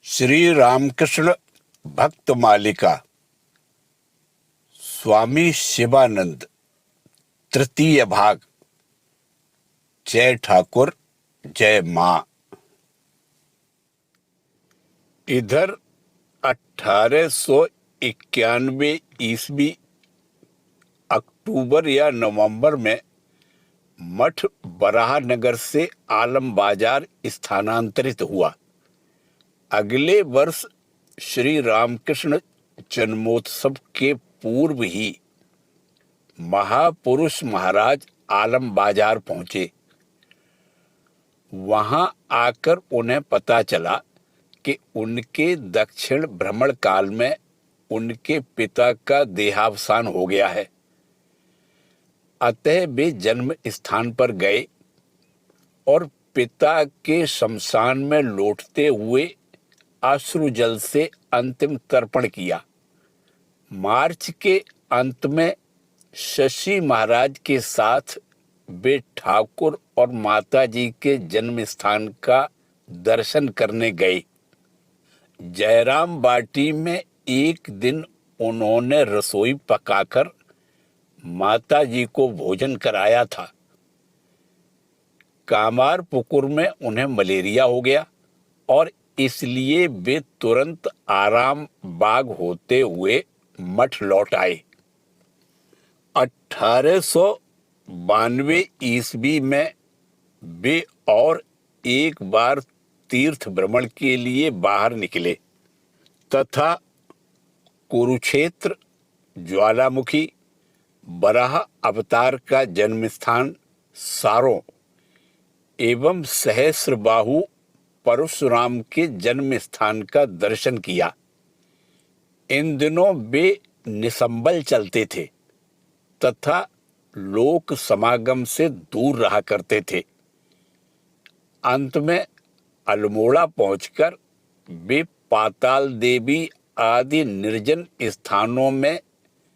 श्री रामकृष्ण भक्त मालिका स्वामी शिवानंद तृतीय भाग। जय ठाकुर जय मां। इधर 1891 ईस्वी अक्टूबर या नवंबर में मठ बराहनगर से आलम बाजार स्थानांतरित हुआ। अगले वर्ष श्री रामकृष्ण जन्मोत्सव के पूर्व ही महापुरुष महाराज आलम बाजार पहुंचे। वहां आकर उन्हें पता चला कि उनके दक्षिण भ्रमण काल में उनके पिता का देहावसान हो गया है। अतः वे जन्म स्थान पर गए और पिता के शमशान में लौटते हुए अश्रु जल से अंतिम तर्पण किया। मार्च के अंत में शशि महाराज के साथ वे ठाकुर और माताजी के जन्म स्थान का दर्शन करने गए। जयराम बाटी में एक दिन उन्होंने रसोई पकाकर माताजी को भोजन कराया था। कामारपुकुर में उन्हें मलेरिया हो गया और इसलिए वे तुरंत आराम बाग होते हुए मठ लौट आए। 1892 ईस्वी में वे और एक बार तीर्थ भ्रमण के लिए बाहर निकले तथा कुरुक्षेत्र, ज्वालामुखी, बराह अवतार का जन्म स्थान सारों एवं सहस्रबाहु परशुराम के जन्म स्थान का दर्शन किया। इन दिनों वे निसंबल चलते थे तथा लोक समागम से दूर रहा करते थे। अंत में अल्मोड़ा पहुंचकर वे पाताल देवी आदि निर्जन स्थानों में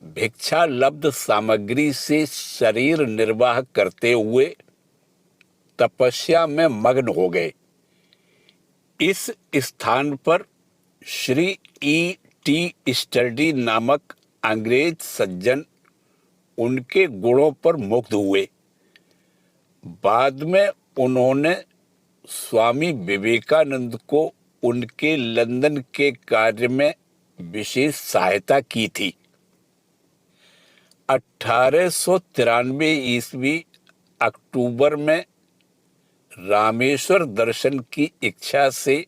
भिक्षा लब्ध सामग्री से शरीर निर्वाह करते हुए तपस्या में मग्न हो गए। इस स्थान पर श्री E.T. स्टडी नामक अंग्रेज सज्जन उनके गुणों पर मुग्ध हुए। बाद में उन्होंने स्वामी विवेकानंद को उनके लंदन के कार्य में विशेष सहायता की थी। 1893 ईस्वी अक्टूबर में रामेश्वर दर्शन की इच्छा से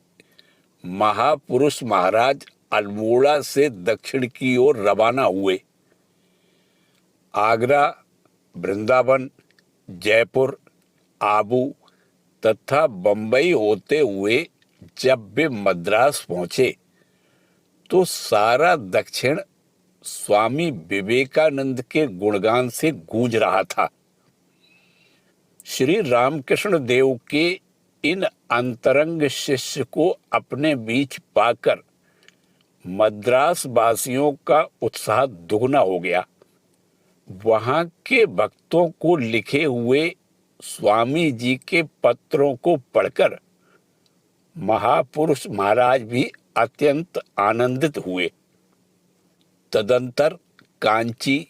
महापुरुष महाराज अल्मोड़ा से दक्षिण की ओर रवाना हुए। आगरा, वृंदावन, जयपुर, आबू तथा बंबई होते हुए जब वे मद्रास पहुंचे तो सारा दक्षिण स्वामी विवेकानंद के गुणगान से गूंज रहा था। श्री रामकृष्ण देव के इन अंतरंग शिष्य को अपने बीच पाकर मद्रास वासियों का उत्साह दुगना हो गया। वहां के भक्तों को लिखे हुए स्वामी जी के पत्रों को पढ़कर महापुरुष महाराज भी अत्यंत आनंदित हुए। तदंतर कांची,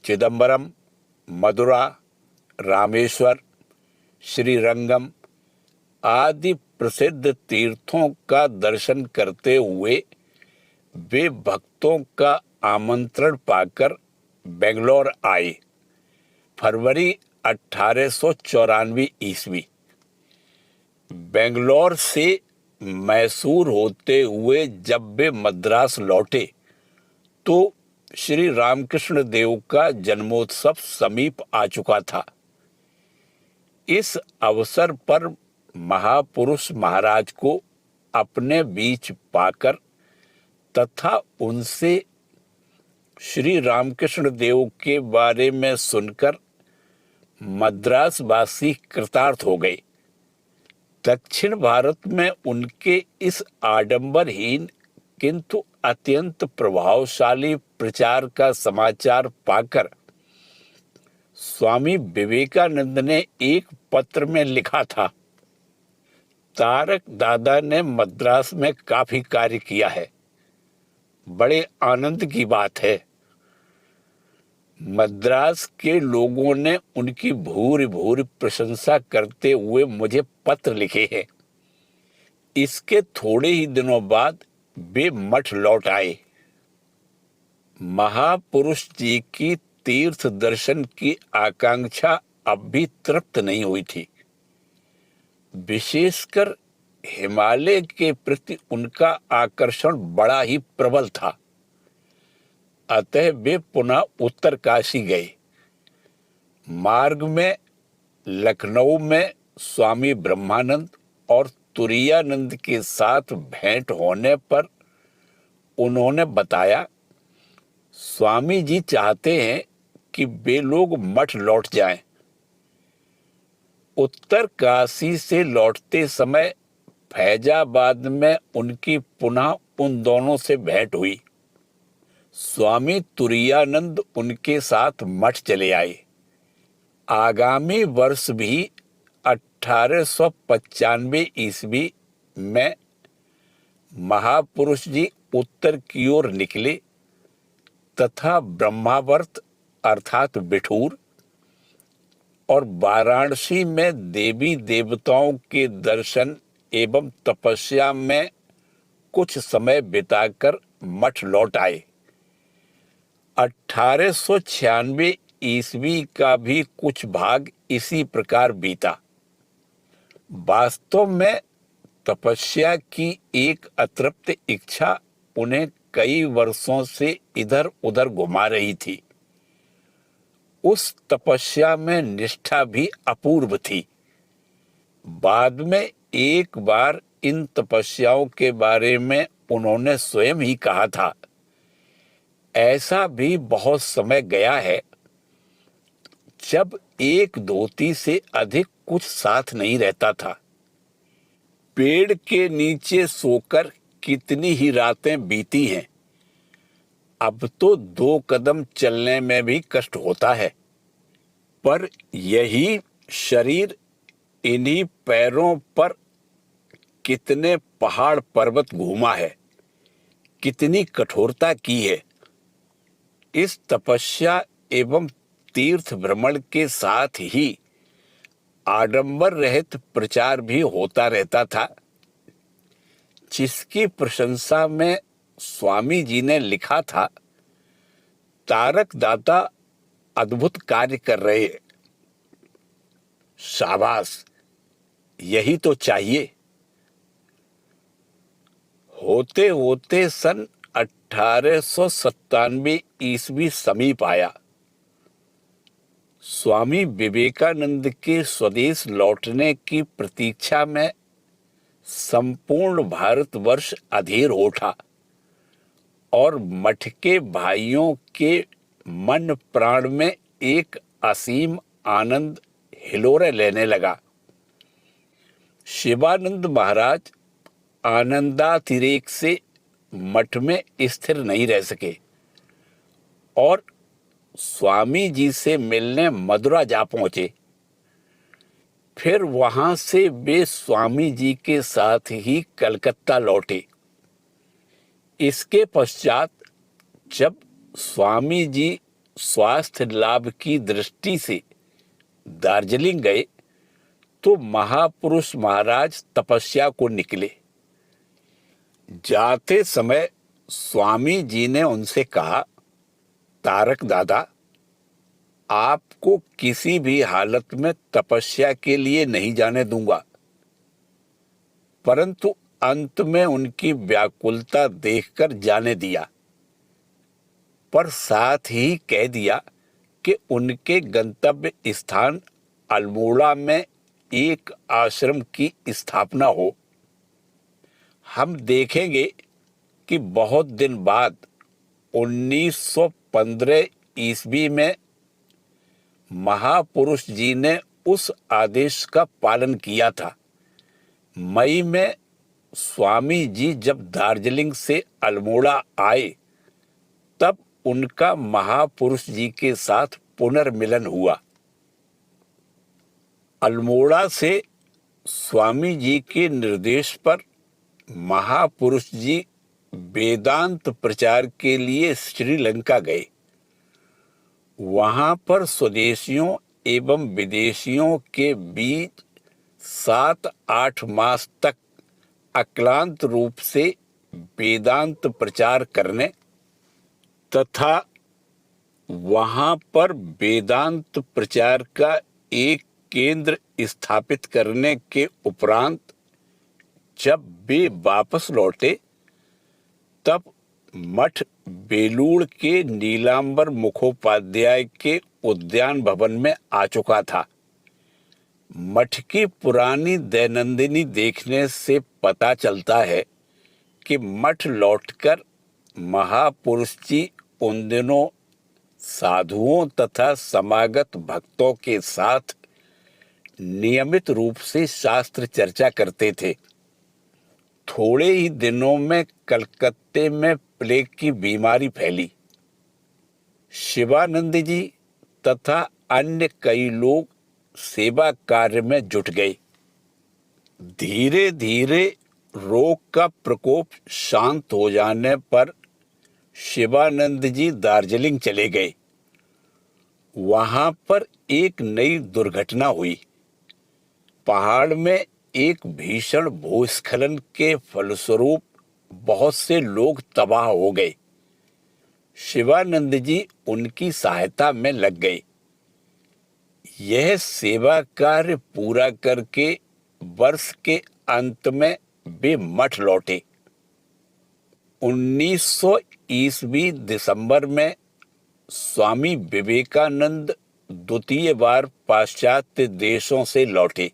चिदंबरम, मदुरा, रामेश्वर, श्रीरंगम आदि प्रसिद्ध तीर्थों का दर्शन करते हुए वे भक्तों का आमंत्रण पाकर बेंगलोर आए। फरवरी 1894 ईस्वी बेंगलोर से मैसूर होते हुए जब वे मद्रास लौटे तो श्री रामकृष्ण देव का जन्मोत्सव समीप आ चुका था। इस अवसर पर महापुरुष महाराज को अपने बीच पाकर तथा उनसे श्री रामकृष्ण देव के बारे में सुनकर मद्रास वासी कृतार्थ हो गए। दक्षिण भारत में उनके इस आडंबरहीन किंतु अत्यंत प्रभावशाली प्रचार का समाचार पाकर स्वामी विवेकानंद ने एक पत्र में लिखा था, तारक दादा ने मद्रास में काफी कार्य किया है। बड़े आनंद की बात है। मद्रास के लोगों ने उनकी भूरि भूरि प्रशंसा करते हुए मुझे पत्र लिखे हैं। इसके थोड़े ही दिनों बाद वे मठ लौट आए। महापुरुष जी की तीर्थ दर्शन की आकांक्षा अब भी तृप्त नहीं हुई थी। विशेषकर हिमालय के प्रति उनका आकर्षण बड़ा ही प्रबल था। अतः वे पुनः उत्तरकाशी गए। मार्ग में लखनऊ में स्वामी ब्रह्मानंद और तुरायानंद के साथ भेंट होने पर उन्होंने बताया, स्वामी जी चाहते हैं कि वे लोग मठ लौट जाएं। उत्तरकाशी से लौटते समय फैजाबाद में उनकी पुनः उन दोनों से भेंट हुई। स्वामी तुरायानंद उनके साथ मठ चले आए। आगामी वर्ष भी 1895 ईस्वी में महापुरुष जी उत्तर की ओर निकले तथा ब्रह्मावर्त अर्थात बिठूर और वाराणसी में देवी देवताओं के दर्शन एवं तपस्या में कुछ समय बिताकर मठ लौट आए। 1896 ईस्वी का भी कुछ भाग इसी प्रकार बीता। वास्तव में तपस्या की एक अतृप्त इच्छा उन्हें कई वर्षों से इधर उधर घुमा रही थी। उस तपस्या में निष्ठा भी अपूर्व थी। बाद में एक बार इन तपस्याओं के बारे में उन्होंने स्वयं ही कहा था, ऐसा भी बहुत समय गया है जब एक धोती से अधिक कुछ साथ नहीं रहता था। पेड़ के नीचे सोकर कितनी ही रातें बीती हैं। अब तो 2 कदम चलने में भी कष्ट होता है। पर यही शरीर इन्हीं पैरों पर कितने पहाड़ पर्वत घूमा है, कितनी कठोरता की है। इस तपस्या एवं तीर्थ भ्रमण के साथ ही आडंबर रहित प्रचार भी होता रहता था, जिसकी प्रशंसा में स्वामी जी ने लिखा था, तारक दादा अद्भुत कार्य कर रहे हैं। शाबाश, यही तो चाहिए। होते होते सन 1897 ईस्वी समीप आया। स्वामी विवेकानंद के स्वदेश लौटने की प्रतीक्षा में संपूर्ण भारतवर्ष अधीर हो उठा और मठ के भाइयों के मन प्राण में एक असीम आनंद हिलोरे लेने लगा। शिवानंद महाराज आनंदातिरेक से मठ में स्थिर नहीं रह सके और स्वामी जी से मिलने मदुरा जा पहुंचे। फिर वहां से वे स्वामी जी के साथ ही कलकत्ता लौटे। इसके पश्चात जब स्वामी जी स्वास्थ्य लाभ की दृष्टि से दार्जिलिंग गए तो महापुरुष महाराज तपस्या को निकले। जाते समय स्वामी जी ने उनसे कहा, तारक दादा, आपको किसी भी हालत में तपस्या के लिए नहीं जाने दूंगा। परंतु अंत में उनकी व्याकुलता देखकर जाने दिया, पर साथ ही कह दिया कि उनके गंतव्य स्थान अल्मोड़ा में एक आश्रम की स्थापना हो। हम देखेंगे कि बहुत दिन बाद 1915 ईस्वी में महापुरुष जी ने उस आदेश का पालन किया था। मई में स्वामी जी जब दार्जिलिंग से अल्मोड़ा आए तब उनका महापुरुष जी के साथ पुनर्मिलन हुआ। अल्मोड़ा से स्वामी जी के निर्देश पर महापुरुष जी वेदांत प्रचार के लिए श्रीलंका गए। वहां पर स्वदेशियों एवं विदेशियों के बीच 7-8 मास तक अक्लांत रूप से वेदांत प्रचार करने तथा वहां पर वेदांत प्रचार का एक केंद्र स्थापित करने के उपरांत जब वे वापस लौटे तब मठ बेलूड़ के नीलांबर मुखोपाध्याय के उद्यान भवन में आ चुका था। मठ की पुरानी दैनंदिनी देखने से पता चलता है कि मठ लौटकर महापुरुष जी उन दिनों साधुओं तथा समागत भक्तों के साथ नियमित रूप से शास्त्र चर्चा करते थे। थोड़े ही दिनों में कलकत्ते में प्लेग की बीमारी फैली। शिवानंद जी तथा अन्य कई लोग सेवा कार्य में जुट गए। धीरे धीरे रोग का प्रकोप शांत हो जाने पर शिवानंद जी दार्जिलिंग चले गए। वहां पर एक नई दुर्घटना हुई। पहाड़ में एक भीषण भूस्खलन के फलस्वरूप बहुत से लोग तबाह हो गए। शिवानंद जी उनकी सहायता में लग गए। यह सेवा कार्य पूरा करके वर्ष के अंत में वे मठ लौटे। 1900 ईस्वी दिसंबर में स्वामी विवेकानंद द्वितीय बार पाश्चात्य देशों से लौटे।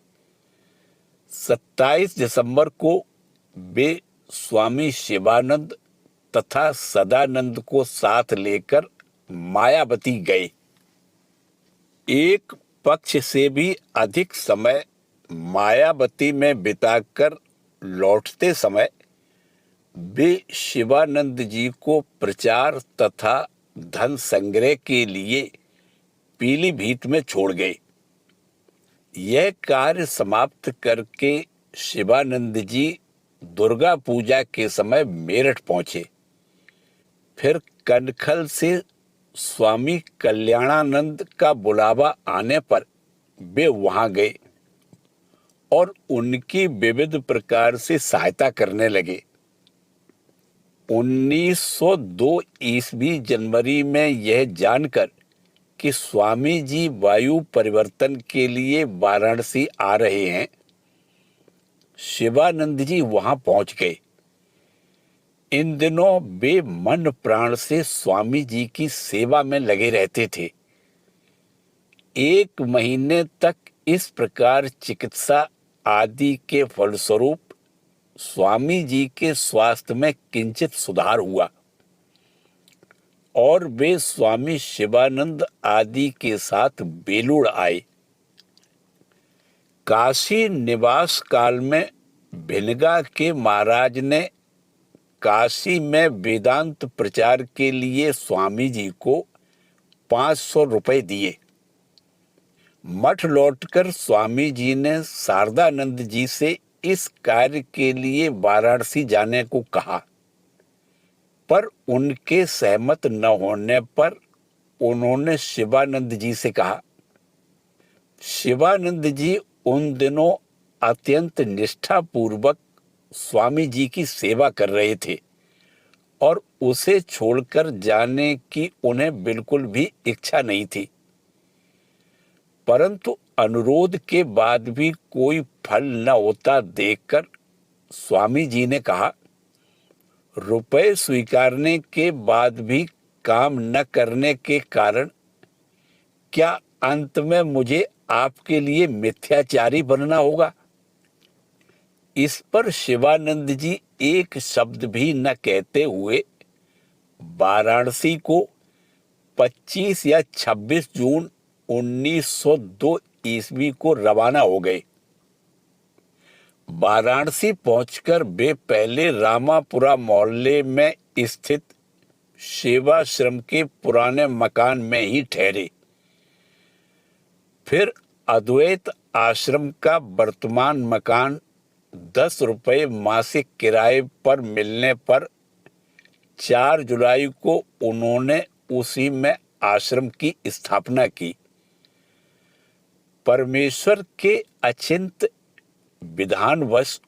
27 दिसंबर को वे स्वामी शिवानंद तथा सदानंद को साथ लेकर मायावती गए। एक पक्ष से भी अधिक समय मायावती में बिताकर लौटते समय वे शिवानंद जी को प्रचार तथा धन संग्रह के लिए पीलीभीत में छोड़ गए। यह कार्य समाप्त करके शिवानंद जी दुर्गा पूजा के समय मेरठ पहुंचे। फिर कनखल से स्वामी कल्याणानंद का बुलावा आने पर वे वहां गए और उनकी विविध प्रकार से सहायता करने लगे। 1902 ईस्वी जनवरी में यह जानकर कि स्वामी जी वायु परिवर्तन के लिए वाराणसी आ रहे हैं, शिवानंद जी वहां पहुंच गए। इन दिनों वे मन प्राण से स्वामी जी की सेवा में लगे रहते थे। 1 महीने तक इस प्रकार चिकित्सा आदि के फलस्वरूप स्वामी जी के स्वास्थ्य में किंचित सुधार हुआ और वे स्वामी शिवानंद आदि के साथ बेलूड़ आए। काशी निवास काल में भिनगा के महाराज ने काशी में वेदांत प्रचार के लिए स्वामी जी को 500 रुपए दिए। मठ लौटकर स्वामी जी ने शारदानंद जी से इस कार्य के लिए वाराणसी जाने को कहा, पर उनके सहमत न होने पर उन्होंने शिवानंद जी से कहा। शिवानंद जी उन दिनों अत्यंत निष्ठापूर्वक स्वामी जी की सेवा कर रहे थे और उसे छोड़कर जाने की उन्हें बिल्कुल भी इच्छा नहीं थी। परंतु अनुरोध के बाद भी कोई फल न होता देखकर स्वामी जी ने कहा, रुपए स्वीकारने के बाद भी काम न करने के कारण क्या अंत में मुझे आपके लिए मिथ्याचारी बनना होगा? इस पर शिवानंद जी एक शब्द भी न कहते हुए वाराणसी को 25 या 26 जून 1902 ईस्वी को रवाना हो गए। वाराणसी पहुंचकर वे पहले रामापुरा मोहल्ले में स्थित सेवाश्रम के पुराने मकान में ही ठहरे। फिर अद्वैत आश्रम का वर्तमान मकान 10 रुपये मासिक किराए पर मिलने पर 4 जुलाई को उन्होंने उसी में आश्रम की स्थापना की। परमेश्वर के अचिंत विधानवश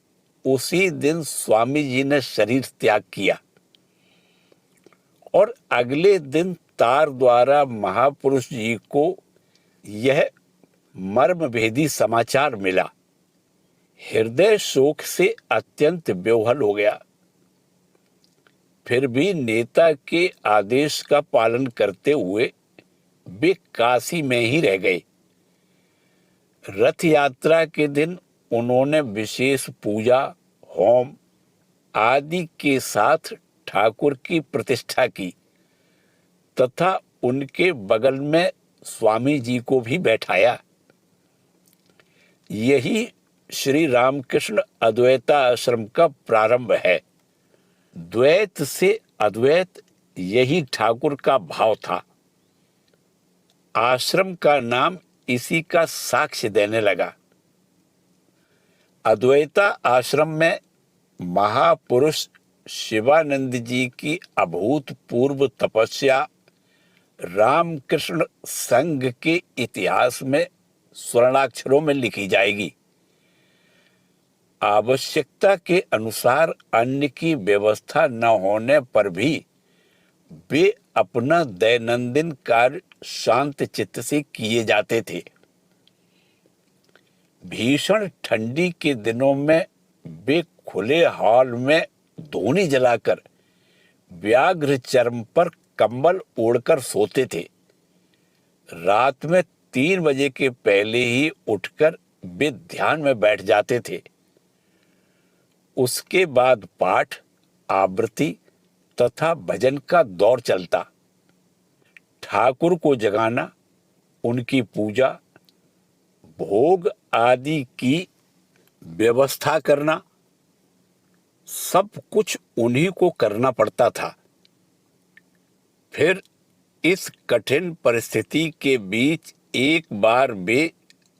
उसी दिन स्वामी जी ने शरीर त्याग किया और अगले दिन तार द्वारा महापुरुष जी को यह मर्मभेदी समाचार मिला। हृदय शोक से अत्यंत बेवहल हो गया। फिर भी नेता के आदेश का पालन करते हुए वे काशी में ही रह गए। रथ यात्रा के दिन उन्होंने विशेष पूजा, होम आदि के साथ ठाकुर की प्रतिष्ठा की तथा उनके बगल में स्वामी जी को भी बैठाया। यही श्री रामकृष्ण अद्वैताश्रम का प्रारंभ है। द्वैत से अद्वैत, यही ठाकुर का भाव था। आश्रम का नाम इसी का साक्ष्य देने लगा। अद्वैता आश्रम में महापुरुष शिवानंद जी की अभूतपूर्व तपस्या रामकृष्ण संघ के इतिहास में स्वर्णाक्षरों में लिखी जाएगी। आवश्यकता के अनुसार अन्न की व्यवस्था न होने पर भी वे अपना दैनंदिन कार्य शांत चित्त से किए जाते थे। भीषण ठंडी के दिनों में वे खुले हॉल में धूनी जलाकर व्याघ्र चर्म पर कंबल ओढ़कर सोते थे। रात में 3 बजे के पहले ही उठकर वे ध्यान में बैठ जाते थे। उसके बाद पाठ, आवृत्ति तथा भजन का दौर चलता। ठाकुर को जगाना, उनकी पूजा, भोग आदि की व्यवस्था करना, सब कुछ उन्हीं को करना पड़ता था। फिर इस कठिन परिस्थिति के बीच एक बार वे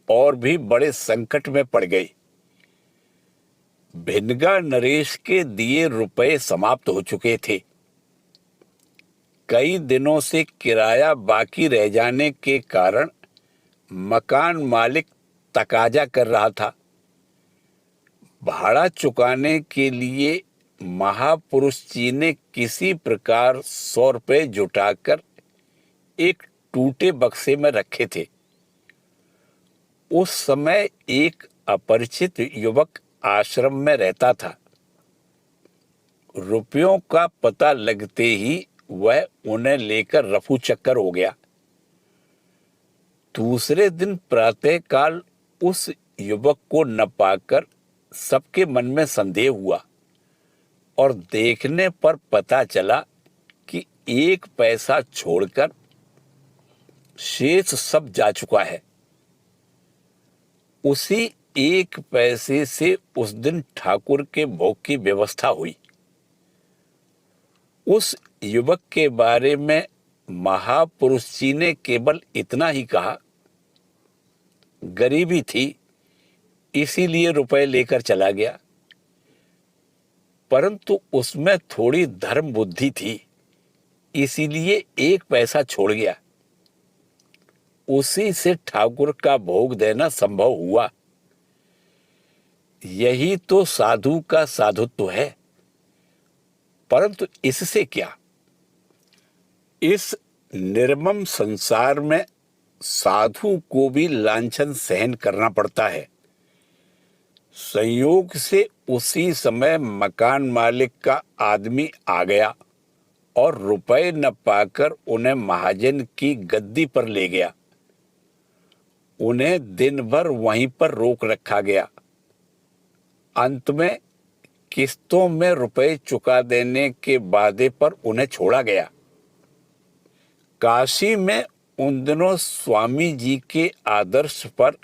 और भी बड़े संकट में पड़ गए। भिनगा नरेश के दिए रुपए समाप्त हो चुके थे। कई दिनों से किराया बाकी रह जाने के कारण मकान मालिक तकाजा कर रहा था। भाड़ा चुकाने के लिए महापुरुष जी ने किसी प्रकार 100 रुपये जुटाकर एक टूटे बक्से में रखे थे। उस समय एक अपरिचित युवक आश्रम में रहता था। रुपयों का पता लगते ही वह उन्हें लेकर रफू चक्कर हो गया। दूसरे दिन प्रातःकाल उस युवक को न पाकर सबके मन में संदेह हुआ और देखने पर पता चला कि 1 पैसा छोड़कर शेष सब जा चुका है। उसी 1 पैसे से उस दिन ठाकुर के भोग की व्यवस्था हुई। उस युवक के बारे में महापुरुष जी ने केवल इतना ही कहा, गरीबी थी इसीलिए रुपए लेकर चला गया, परंतु उसमें थोड़ी धर्म बुद्धि थी इसीलिए 1 पैसा छोड़ गया। उसी से ठाकुर का भोग देना संभव हुआ। यही तो साधु का साधुत्व है। परंतु इससे क्या? इस निर्मम संसार में साधु को भी लांछन सहन करना पड़ता है। संयोग से उसी समय मकान मालिक का आदमी आ गया और रुपए न पाकर उन्हें महाजन की गद्दी पर ले गया। उन्हें दिन भर वहीं पर रोक रखा गया। अंत में किस्तों में रुपए चुका देने के वादे पर उन्हें छोड़ा गया। काशी में उन दिनों स्वामी जी के आदर्श पर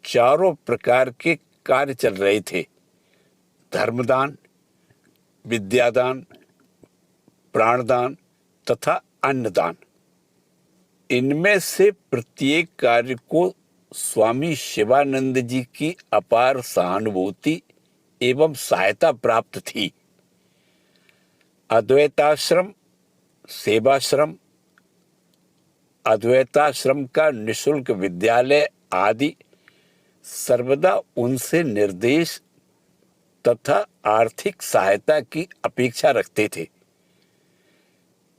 चारों प्रकार के कार्य चल रहे थे। धर्मदान, विद्यादान, प्राणदान तथा अन्नदान। इनमें से प्रत्येक कार्य को स्वामी शिवानंद जी की अपार सहानुभूति एवं सहायता प्राप्त थी। अद्वैताश्रम, सेवाश्रम, अद्वैताश्रम का निःशुल्क विद्यालय आदि सर्वदा उनसे निर्देश तथा आर्थिक सहायता की अपेक्षा रखते थे।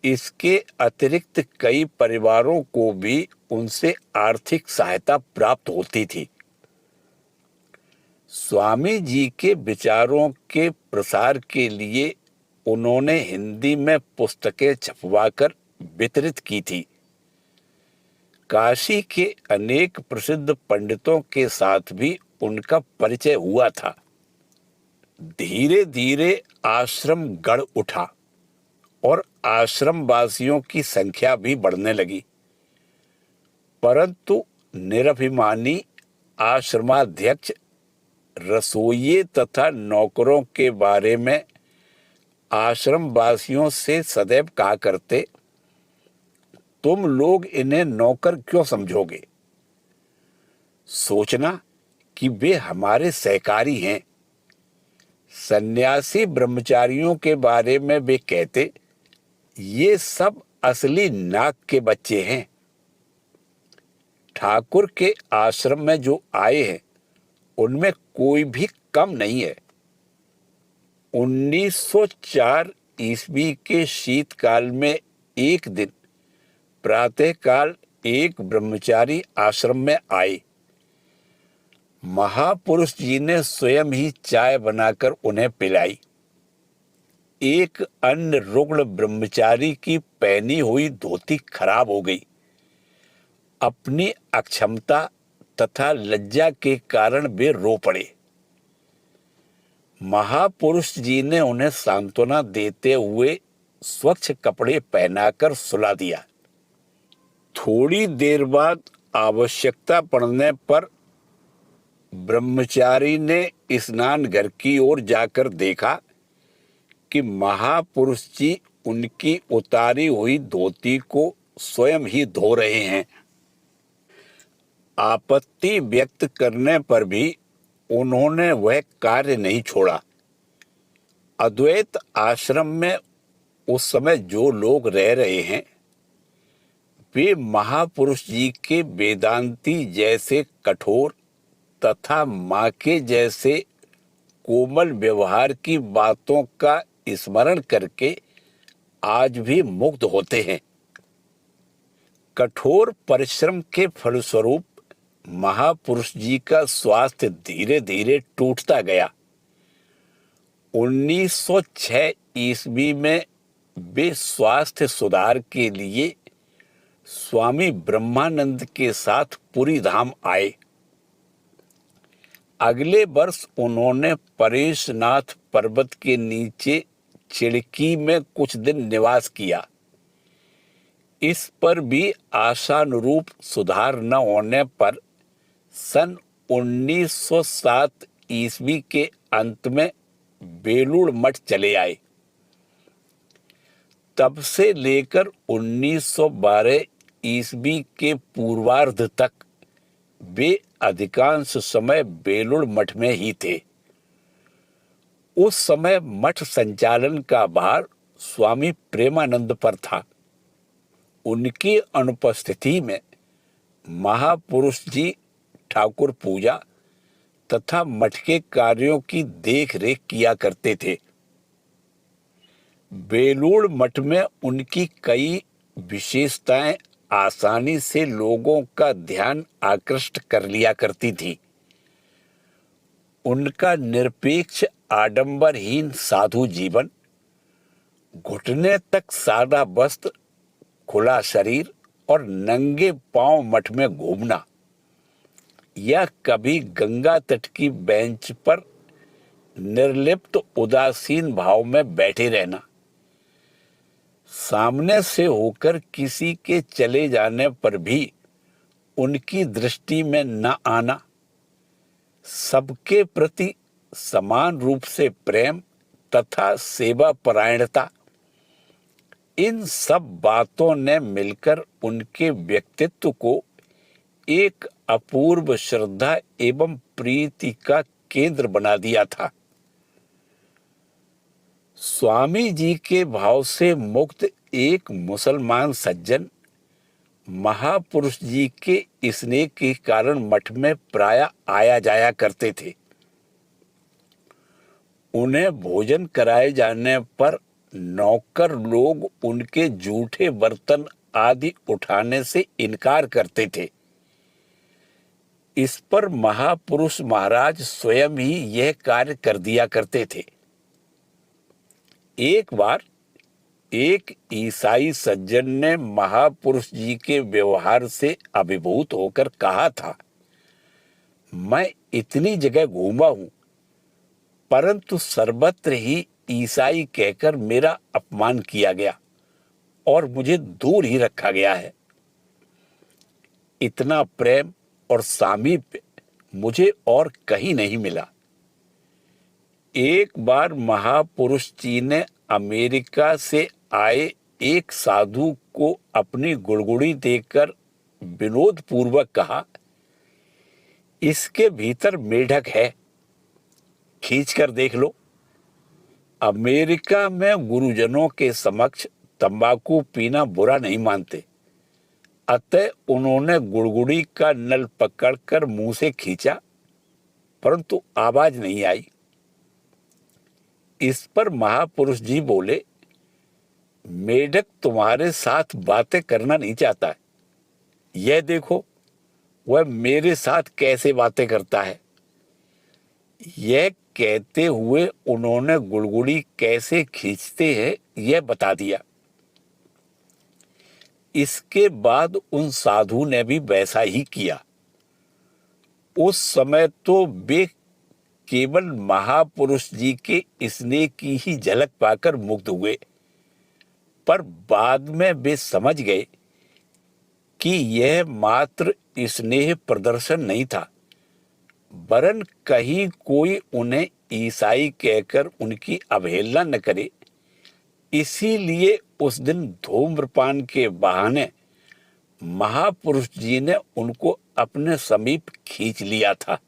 इसके अतिरिक्त कई परिवारों को भी उनसे आर्थिक सहायता प्राप्त होती थी। स्वामी जी के विचारों के प्रसार के लिए उन्होंने हिंदी में पुस्तकें छपवाकर वितरित की थी। काशी के अनेक प्रसिद्ध पंडितों के साथ भी उनका परिचय हुआ था। धीरे धीरे आश्रम गढ़ उठा और आश्रम वासियों की संख्या भी बढ़ने लगी, परंतु निरभिमानी आश्रमाध्यक्ष रसोइये तथा नौकरों के बारे में आश्रम वासियों से सदैव कहा करते, तुम लोग इन्हें नौकर क्यों समझोगे? सोचना कि वे हमारे सहकारी हैं। सन्यासी ब्रह्मचारियों के बारे में वे कहते, ये सब असली नाग के बच्चे हैं। ठाकुर के आश्रम में जो आए हैं उनमें कोई भी कम नहीं है। 1904 ईस्वी के शीतकाल में एक दिन प्रातःकाल एक ब्रह्मचारी आश्रम में आए। महापुरुष जी ने स्वयं ही चाय बनाकर उन्हें पिलाई। एक अन्य रुग्ण ब्रह्मचारी की पहनी हुई धोती खराब हो गई। अपनी अक्षमता तथा लज्जा के कारण वे रो पड़े। महापुरुष जी ने उन्हें सांत्वना देते हुए स्वच्छ कपड़े पहनाकर सुला दिया। थोड़ी देर बाद आवश्यकता पड़ने पर ब्रह्मचारी ने स्नान घर की ओर जाकर देखा कि महापुरुष जी उनकी उतारी हुई धोती को स्वयं ही धो रहे हैं। आपत्ति व्यक्त करने पर भी उन्होंने वह कार्य नहीं छोड़ा। अद्वैत आश्रम में उस समय जो लोग रह रहे हैं वे महापुरुष जी के वेदांती जैसे कठोर तथा माँ के जैसे कोमल व्यवहार की बातों का स्मरण करके आज भी मुग्ध होते हैं। कठोर परिश्रम के फलस्वरूप महापुरुष जी का स्वास्थ्य धीरे धीरे टूटता गया। 1906 ईस्वी में वे स्वास्थ्य सुधार के लिए स्वामी ब्रह्मानंद के साथ पुरी धाम आए। अगले वर्ष उन्होंने परेशनाथ पर्वत के नीचे चिड़की में कुछ दिन निवास किया। इस पर भी आशानुरूप सुधार न होने पर सन 1907 ईस्वी के अंत में बेलूड़ मठ चले आए। तब से लेकर 1912 ईस्वी के पूर्वार्ध तक वे अधिकांश समय बेलूड़ मठ में ही थे। उस समय मठ संचालन का भार स्वामी प्रेमानंद पर था। उनकी अनुपस्थिति में महापुरुष जी ठाकुर पूजा तथा मठ के कार्यों की देखरेख किया करते थे। बेलूड़ मठ में उनकी कई विशेषताएं आसानी से लोगों का ध्यान आकृष्ट कर लिया करती थी। उनका निरपेक्ष आडंबरहीन साधु जीवन, घुटने तक सादा वस्त्र, खुला शरीर और नंगे पांव मठ में घूमना या कभी गंगा तट की बेंच पर निर्लिप्त उदासीन भाव में बैठे रहना, सामने से होकर किसी के चले जाने पर भी उनकी दृष्टि में न आना, सबके प्रति समान रूप से प्रेम तथा सेवा परायणता, इन सब बातों ने मिलकर उनके व्यक्तित्व को एक अपूर्व श्रद्धा एवं प्रीति का केंद्र बना दिया था। स्वामी जी के भाव से मुक्त एक मुसलमान सज्जन महापुरुष जी के स्नेह के कारण मठ में प्रायः आया जाया करते थे। उन्हें भोजन कराए जाने पर नौकर लोग उनके जूठे बर्तन आदि उठाने से इनकार करते थे। इस पर महापुरुष महाराज स्वयं ही यह कार्य कर दिया करते थे। एक बार एक ईसाई सज्जन ने महापुरुष जी के व्यवहार से अभिभूत होकर कहा था, मैं इतनी जगह घूमा हूं परंतु सर्वत्र ही ईसाई कहकर मेरा अपमान किया गया और मुझे दूर ही रखा गया है। इतना प्रेम और सामीप्य मुझे और कहीं नहीं मिला। एक बार महापुरुष जी ने अमेरिका से आए एक साधु को अपनी गुड़गुड़ी देकर विनोद पूर्वक कहा, इसके भीतर मेढक है, खींच कर देख लो। अमेरिका में गुरुजनों के समक्ष तंबाकू पीना बुरा नहीं मानते, अतः उन्होंने गुड़गुड़ी का नल पकड़कर मुंह से खींचा परंतु आवाज नहीं आई। इस पर महापुरुष जी बोले, मेढक तुम्हारे साथ बातें करना नहीं चाहता है, यह देखो वह मेरे साथ कैसे बातें करता है। यह कहते हुए उन्होंने गुड़गुड़ी कैसे खींचते हैं यह बता दिया। इसके बाद उन साधु ने भी वैसा ही किया। उस समय तो वे केवल महापुरुष जी के स्नेह की ही झलक पाकर मुग्ध हुए, पर बाद में वे समझ गए कि यह मात्र स्नेह प्रदर्शन नहीं था, वरन कहीं कोई उन्हें ईसाई कहकर उनकी अवहेलना न करे, इसीलिए उस दिन धूम्रपान के बहाने महापुरुष जी ने उनको अपने समीप खींच लिया था।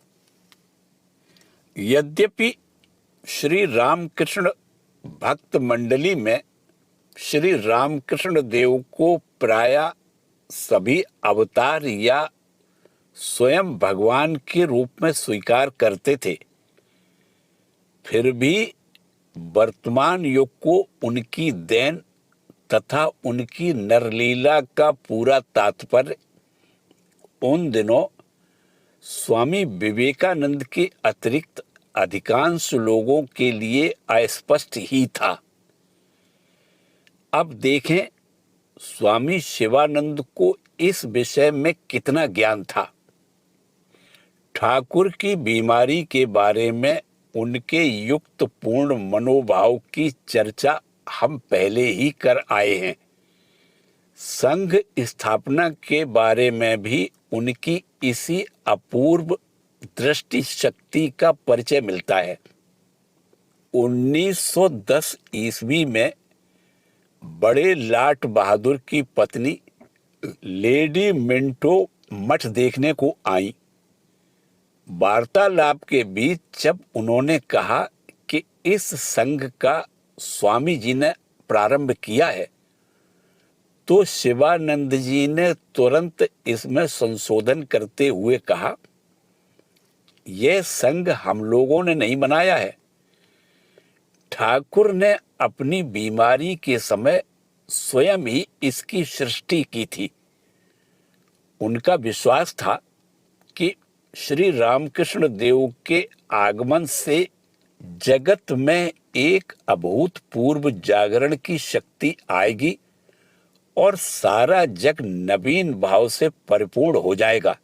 यद्यपि श्री रामकृष्ण भक्त मंडली में श्री रामकृष्ण देव को प्रायः सभी अवतार या स्वयं भगवान के रूप में स्वीकार करते थे, फिर भी वर्तमान युग को उनकी देन तथा उनकी नरलीला का पूरा तात्पर्य उन दिनों स्वामी विवेकानंद के अतिरिक्त अधिकांश लोगों के लिए अस्पष्ट ही था। अब देखें स्वामी शिवानंद को इस विषय में कितना ज्ञान था। ठाकुर की बीमारी के बारे में उनके युक्त पूर्ण मनोभाव की चर्चा हम पहले ही कर आए हैं। संघ स्थापना के बारे में भी उनकी इसी अपूर्व दृष्टि शक्ति का परिचय मिलता है। 1910 ईस्वी में बड़े लाट बहादुर की पत्नी लेडी मिंटो मठ देखने को आई। वार्तालाप के बीच जब उन्होंने कहा कि इस संघ का स्वामी जी ने प्रारंभ किया है, तो शिवानंद जी ने तुरंत इसमें संशोधन करते हुए कहा, यह संघ हम लोगों ने नहीं बनाया है, ठाकुर ने अपनी बीमारी के समय स्वयं ही इसकी सृष्टि की थी। उनका विश्वास था कि श्री रामकृष्ण देव के आगमन से जगत में एक अभूतपूर्व जागरण की शक्ति आएगी और सारा जग नवीन भाव से परिपूर्ण हो जाएगा।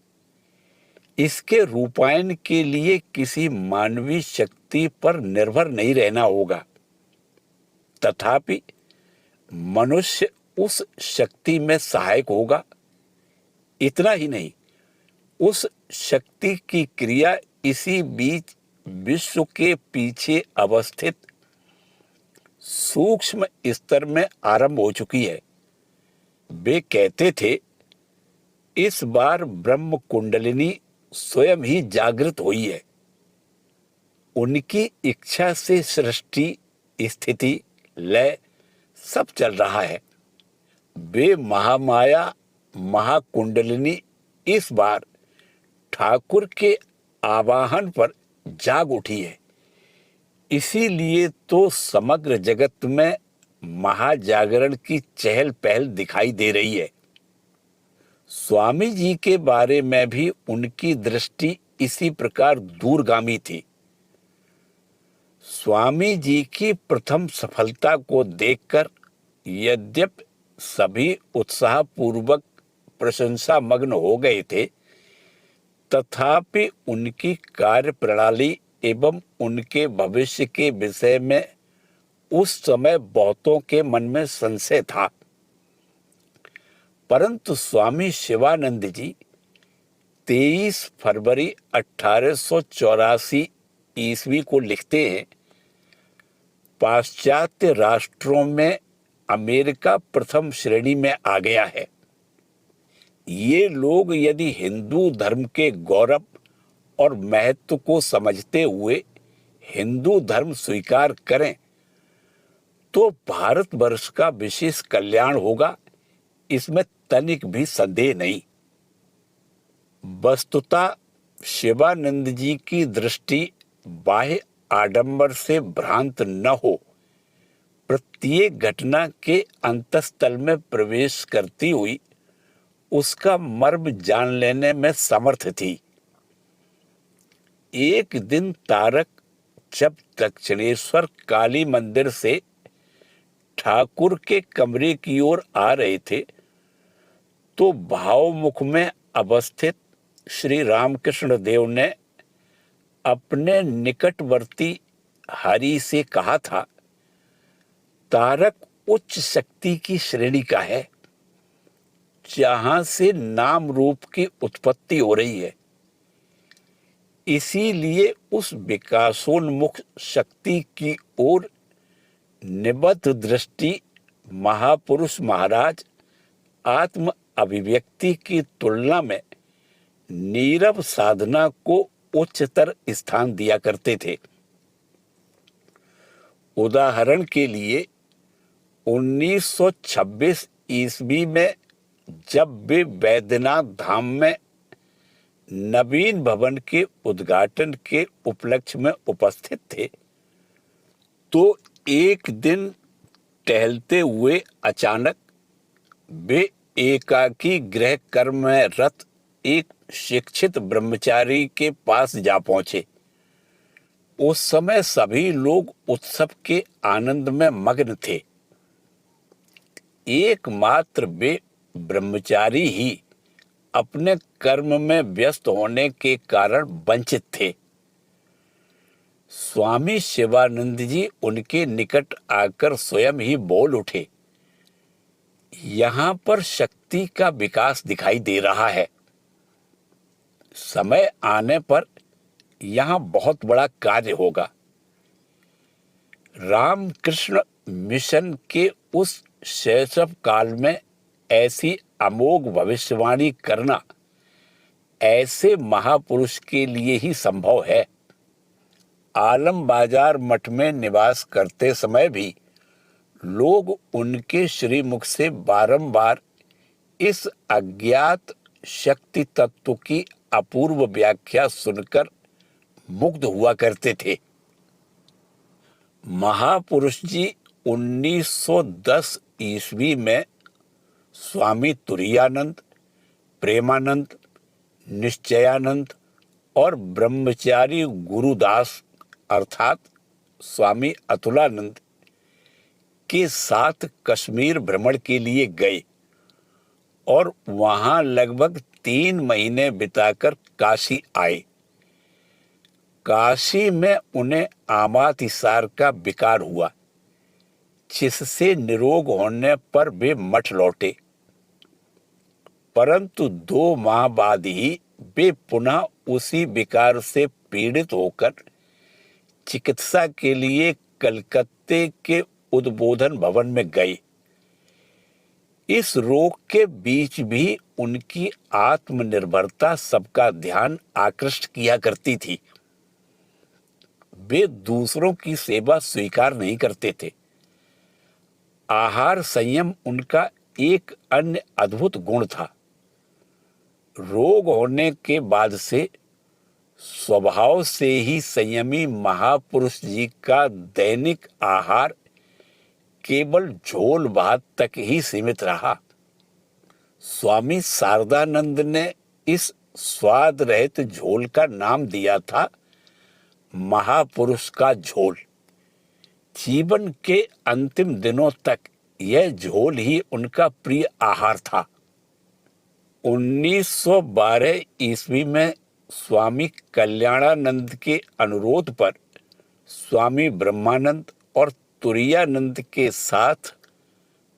इसके रूपायन के लिए किसी मानवीय शक्ति पर निर्भर नहीं रहना होगा, तथापि मनुष्य उस शक्ति में सहायक होगा। इतना ही नहीं, उस शक्ति की क्रिया इसी बीच विश्व के पीछे अवस्थित सूक्ष्म स्तर में आरंभ हो चुकी है। वे कहते थे, इस बार ब्रह्म कुंडलिनी स्वयं ही जागृत हुई है। उनकी इच्छा से सृष्टि, स्थिति, लय सब चल रहा है। वे महामाया महाकुंडलिनी इस बार ठाकुर के आवाहन पर जाग उठी है। इसीलिए तो समग्र जगत में महाजागरण की चहल पहल दिखाई दे रही है। स्वामी जी के बारे में भी उनकी दृष्टि इसी प्रकार दूरगामी थी। स्वामी जी की प्रथम सफलता को देखकर यद्यपि सभी उत्साहपूर्वक प्रशंसा मग्न हो गए थे, तथापि उनकी कार्य प्रणाली एवं उनके भविष्य के विषय में उस समय बहुतों के मन में संशय था। परंतु स्वामी शिवानंद जी 23 फरवरी 1884 ईस्वी को लिखते हैं, पाश्चात्य राष्ट्रों में अमेरिका प्रथम श्रेणी में आ गया है। ये लोग यदि हिंदू धर्म के गौरव और महत्व को समझते हुए हिंदू धर्म स्वीकार करें तो भारतवर्ष का विशेष कल्याण होगा, इसमें तनिक भी संदेह नहीं। वस्तुतः शिवानंद जी की दृष्टि बाह्य आडंबर से भ्रांत न हो, प्रत्येक घटना के अंतस्थल में प्रवेश करती हुई उसका मर्म जान लेने में समर्थ थी। एक दिन तारक जब दक्षिणेश्वर काली मंदिर से ठाकुर के कमरे की ओर आ रहे थे, तो भावमुख में अवस्थित श्री रामकृष्ण देव ने अपने निकटवर्ती हरि से कहा था, तारक उच्च शक्ति की श्रेणी का है, जहां से नाम रूप की उत्पत्ति हो रही है। इसीलिए उस विकासोन्मुख शक्ति की ओर निबद्ध दृष्टि महापुरुष महाराज आत्म अभिव्यक्ति की तुलना में नीरव साधना को उच्चतर स्थान दिया करते थे। उदाहरण के लिए 1926 ईस्वी में जब वे बैद्यनाथ धाम में नवीन भवन के उद्घाटन के उपलक्ष्य में उपस्थित थे, तो एक दिन टहलते हुए अचानक वे एकाकी गृह कर्म में रत एक शिक्षित ब्रह्मचारी के पास जा पहुंचे। उस समय सभी लोग उत्सव के आनंद में मग्न थे। एकमात्र वे ब्रह्मचारी ही अपने कर्म में व्यस्त होने के कारण वंचित थे। स्वामी शिवानंद जी उनके निकट आकर स्वयं ही बोल उठे, यहां पर शक्ति का विकास दिखाई दे रहा है। समय आने पर यहां बहुत बड़ा कार्य होगा। रामकृष्ण मिशन के उस शैशव काल में ऐसी अमोघ भविष्यवाणी करना ऐसे महापुरुष के लिए ही संभव है। आलम बाजार मठ में निवास करते समय भी लोग उनके श्रीमुख से बारंबार इस अज्ञात शक्ति तत्व की अपूर्व व्याख्या सुनकर मुग्ध हुआ करते थे। महापुरुष जी 1910 ईस्वी में स्वामी तुरायानंद, प्रेमानंद, निश्चयानंद और ब्रह्मचारी गुरुदास अर्थात स्वामी अतुलानंद के साथ कश्मीर भ्रमण के लिए गए और वहां लगभग 3 महीने बिताकर काशी आए। काशी में उन्हें आमातिसार का विकार हुआ, जिससे निरोग होने पर वे मठ लौटे। परंतु 2 माह बाद ही वे पुनः उसी विकार से पीड़ित होकर चिकित्सा के लिए कलकत्ते के उद्बोधन भवन में गए। इस रोग के बीच भी उनकी आत्मनिर्भरता सबका ध्यान आकृष्ट किया करती थी। वे दूसरों की सेवा स्वीकार नहीं करते थे। आहार संयम उनका एक अन्य अद्भुत गुण था। रोग होने के बाद से स्वभाव से ही संयमी महापुरुष जी का दैनिक आहार केवल झोल भात तक ही सीमित रहा। स्वामी शारदानंद ने इस स्वाद रहित झोल का नाम दिया था महापुरुष का झोल। जीवन के अंतिम दिनों तक यह झोल ही उनका प्रिय आहार था। 1912 ईस्वी में स्वामी कल्याणानंद के अनुरोध पर स्वामी ब्रह्मानंद और तुरायानंद के साथ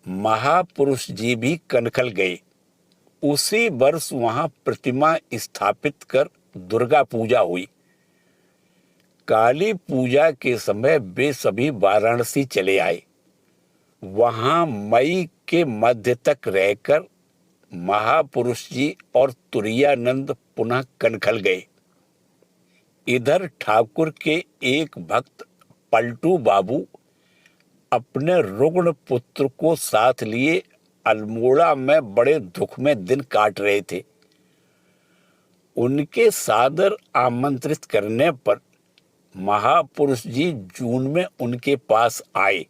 महापुरुष जी भी कनखल गए। उसी वर्ष वहां प्रतिमा स्थापित कर दुर्गा पूजा हुई। काली पूजा के समय वे सभी वाराणसी चले आए। वहां मई के मध्य तक रहकर महापुरुष जी और तुरायानंद पुनः कनखल गए। इधर ठाकुर के एक भक्त पलटू बाबू अपने रुग्ण पुत्र को साथ लिए अल्मोड़ा में बड़े दुख में दिन काट रहे थे। उनके सादर आमंत्रित करने पर महापुरुष जी जून में उनके पास आए।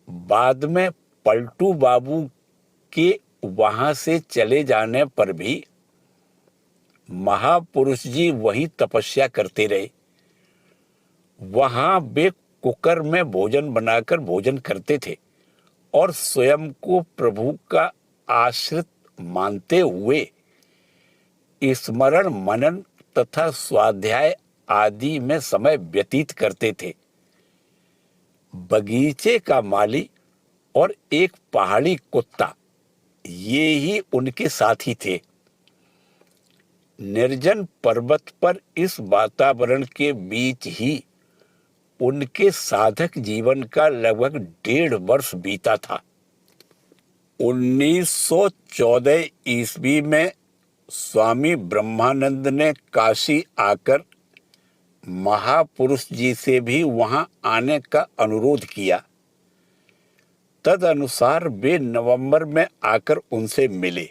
बाद में पलटू बाबू के वहां से चले जाने पर भी महापुरुष जी वहीं तपस्या करते रहे। वहां वे कुकर में भोजन बनाकर भोजन करते थे और स्वयं को प्रभु का आश्रित मानते हुए स्मरण मनन तथा स्वाध्याय आदि में समय व्यतीत करते थे। बगीचे का माली और एक पहाड़ी कुत्ता ये ही उनके साथी थे। निर्जन पर्वत पर इस वातावरण के बीच ही उनके साधक जीवन का लगभग 1.5 वर्ष बीता था। 1914 ईस्वी में स्वामी ब्रह्मानंद ने काशी आकर महापुरुष जी से भी वहां आने का अनुरोध किया। तदनुसार वे नवंबर में आकर उनसे मिले।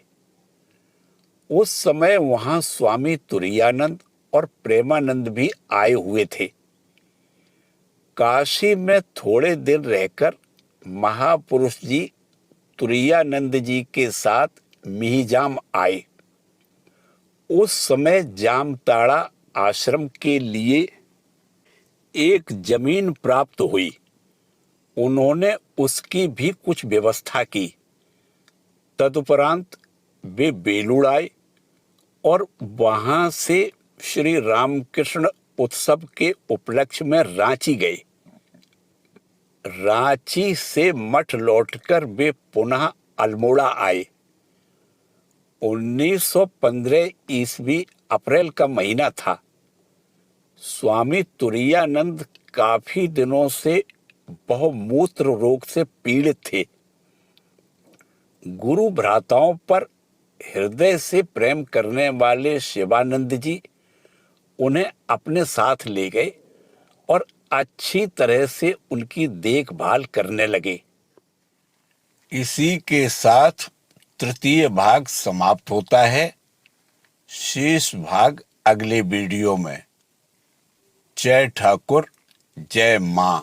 उस समय वहां स्वामी तुरायानंद और प्रेमानंद भी आए हुए थे। काशी में थोड़े दिन रहकर महापुरुष जी तुरायानंद जी के साथ मिहिजाम आए। उस समय जामताड़ा आश्रम के लिए एक जमीन प्राप्त हुई। उन्होंने उसकी भी कुछ व्यवस्था की। तदुपरांत वे बेलूड़ आए और वहां से श्री रामकृष्ण उत्सव के उपलक्ष्य में रांची गए। रांची से मठ लौटकर वे पुनः अल्मोड़ा आए। 1915 ईस्वी अप्रैल का महीना था। स्वामी तुरायानंद काफी दिनों से बहुमूत्र रोग से पीड़ित थे। गुरु भ्राताओं पर हृदय से प्रेम करने वाले शिवानंद जी उन्हें अपने साथ ले गए और अच्छी तरह से उनकी देखभाल करने लगे। इसी के साथ तृतीय भाग समाप्त होता है। शेष भाग अगले वीडियो में। जय ठाकुर, जय मां।